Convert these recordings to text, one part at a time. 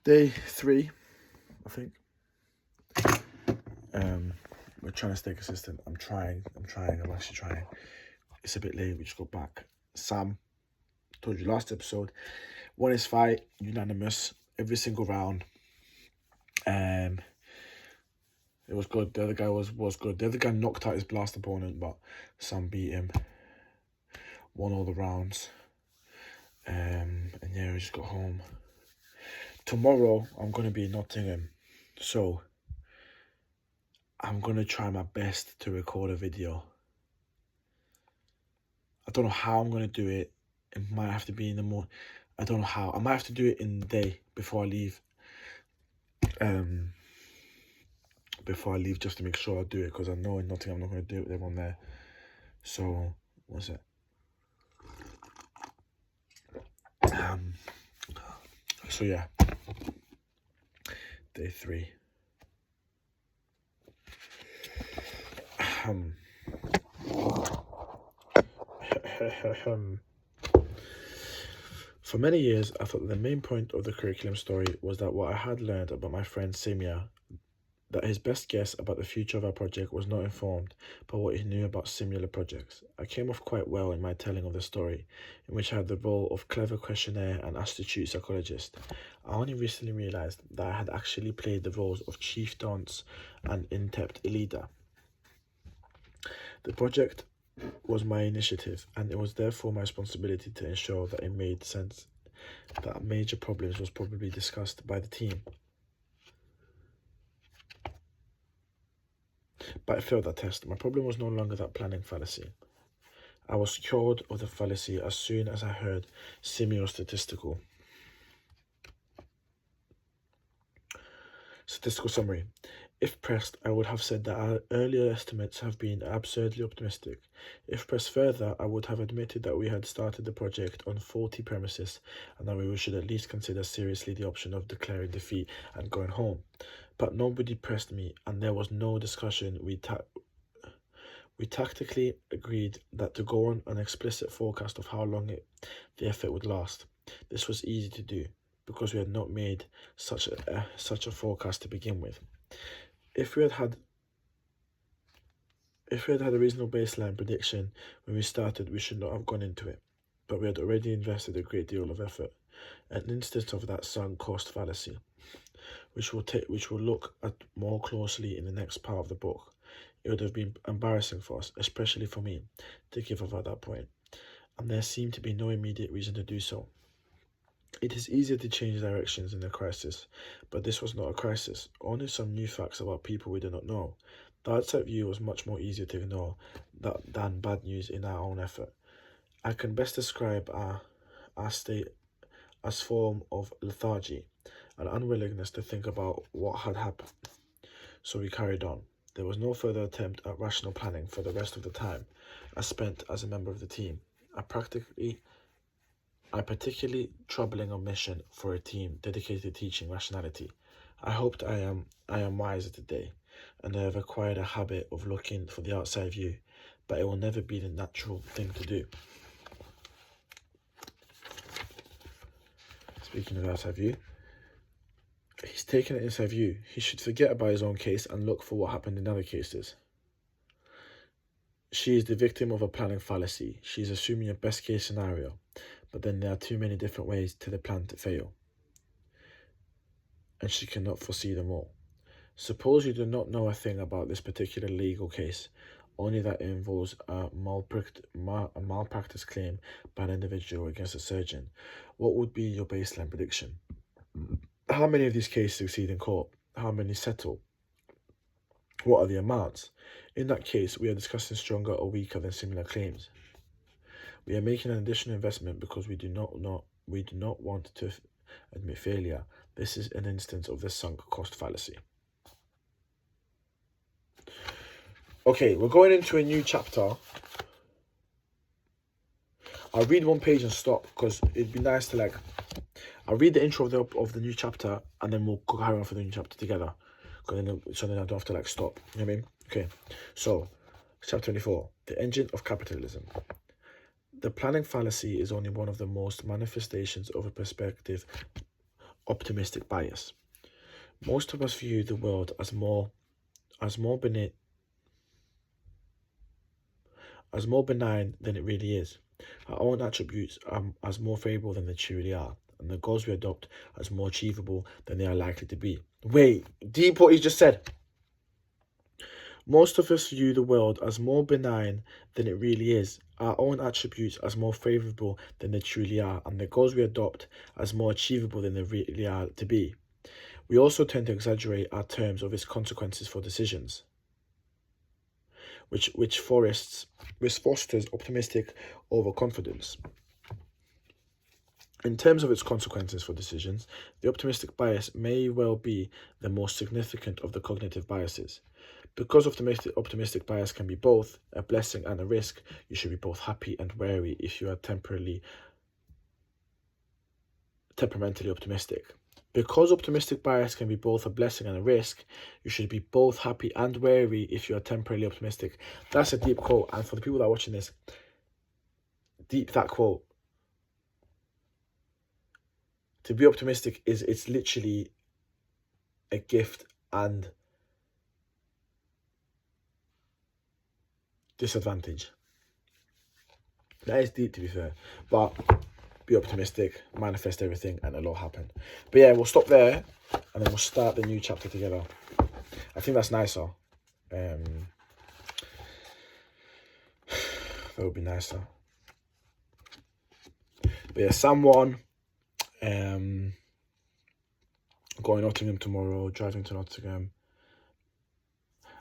Day 3, I think. We're trying to stay consistent. I'm actually trying. It's a bit late, we just got back. Sam, told you last episode, won his fight, unanimous, every single round. It was good. The other guy was good. The other guy knocked out his last opponent, but Sam beat him. Won all the rounds. And yeah, we just got home. Tomorrow, I'm going to be in Nottingham. So, I'm going to try my best to record a video. I don't know how I'm going to do it. It might have to be in the morning. I don't know how. I might have to do it in the day before I leave. Before I leave, just to make sure I do it, because I know in Nottingham I'm not going to do it with everyone there. So, what's it? So yeah, day 3. For many years, I thought that the main point of the curriculum story was that what I had learned about my friend Simia, that his best guess about the future of our project was not informed by what he knew about similar projects. I came off quite well in my telling of the story, in which I had the role of clever questionnaire and astute psychologist. I only recently realised that I had actually played the roles of chief dunce and in-depth leader. The project was my initiative, and it was therefore my responsibility to ensure that it made sense, that major problems was probably discussed by the team. But I failed that test. My problem was no longer that planning fallacy. I was cured of the fallacy as soon as I heard statistical summary. If pressed, I would have said that our earlier estimates have been absurdly optimistic. If pressed further, I would have admitted that we had started the project on faulty premises and that we should at least consider seriously the option of declaring defeat and going home. But nobody pressed me, and there was no discussion. We tactically agreed that to go on an explicit forecast of how long the effort would last. This was easy to do, because we had not made such a forecast to begin with. If we had had a reasonable baseline prediction when we started, we should not have gone into it. But we had already invested a great deal of effort. An instance of that sunk cost fallacy, which we'll look at more closely in the next part of the book. It would have been embarrassing for us, especially for me, to give up at that point, and there seemed to be no immediate reason to do so. It is easier to change directions in a crisis, but this was not a crisis, only some new facts about people we did not know. The outside view was much more easier to ignore than bad news in our own effort. I can best describe our state as form of lethargy, an unwillingness to think about what had happened. So we carried on. There was no further attempt at rational planning for the rest of the time I spent as a member of the team. A particularly troubling omission for a team dedicated to teaching rationality. I hoped I am wiser today, and I have acquired a habit of looking for the outside view, but it will never be the natural thing to do. Speaking of outside view, he's taken an inside view. He should forget about his own case and look for what happened in other cases. She is the victim of a planning fallacy. She is assuming a best case scenario, but then there are too many different ways to the plan to fail, and she cannot foresee them all. Suppose you do not know a thing about this particular legal case, only that it involves a malpractice claim by an individual against a surgeon. What would be your baseline prediction? How many of these cases succeed in court? How many settle? What are the amounts? In that case, we are discussing stronger or weaker than similar claims. We are making an additional investment because we do not want to admit failure. This is an instance of the sunk cost fallacy. Okay, we're going into a new chapter. I'll read one page and stop, because it'd be nice to I'll read the intro of the new chapter, and then we'll carry on for the new chapter together. So then I don't have to stop. You know what I mean? Okay. So, chapter 24, the engine of capitalism. The planning fallacy is only one of the most manifestations of a perspective optimistic bias. Most of us view the world as more benign than it really is. Our own attributes are as more favorable than they truly are, and the goals we adopt as more achievable than they are likely to be. Wait, deep what he just said. Most of us view the world as more benign than it really is, our own attributes as more favorable than they truly are, and the goals we adopt as more achievable than they really are to be. We also tend to exaggerate our terms of its consequences for decisions, which fosters optimistic overconfidence. In terms of its consequences for decisions, the optimistic bias may well be the most significant of the cognitive biases. Because optimistic bias can be both a blessing and a risk, you should be both happy and wary if you are temperamentally optimistic. Because optimistic bias can be both a blessing and a risk, you should be both happy and wary if you are temporarily optimistic. That's a deep quote, and for the people that are watching this, deep that quote. To be optimistic it's literally a gift and disadvantage. That is deep, to be fair, but be optimistic, manifest everything, and it'll all happen. But yeah, we'll stop there, and then we'll start the new chapter together. I think that's nicer. That would be nicer. But yeah, Psalm 1. Going to Nottingham tomorrow, driving to Nottingham.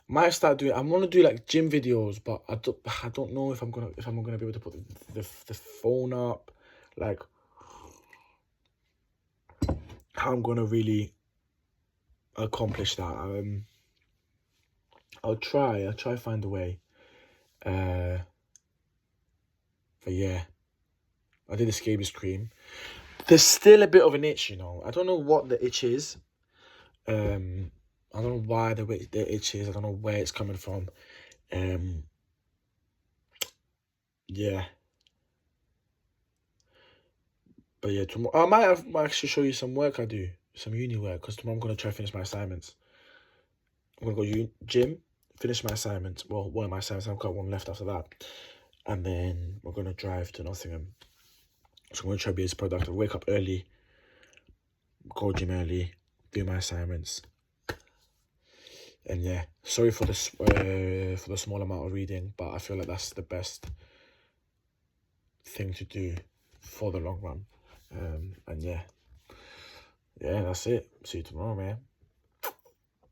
Might start doing. I want to do like gym videos, but I don't know if I'm gonna be able to put the phone up, like how I'm gonna really accomplish that. I'll try find a way. But yeah, I did a scabies cream. There's still a bit of an itch, I don't know what the itch is. I don't know why the itch is. I don't know where it's coming from. Yeah. But yeah, tomorrow I might actually show you some work I do, some uni work, because tomorrow I'm gonna try to finish my assignments. I'm gonna go gym, finish my assignments. Well, one of my assignments, I've got one left after that, and then we're gonna drive to Nottingham. So I'm gonna try to be as productive. Wake up early, go gym early, do my assignments, and yeah. Sorry for the small amount of reading, but I feel like that's the best thing to do for the long run. And yeah, that's it. See you tomorrow, man.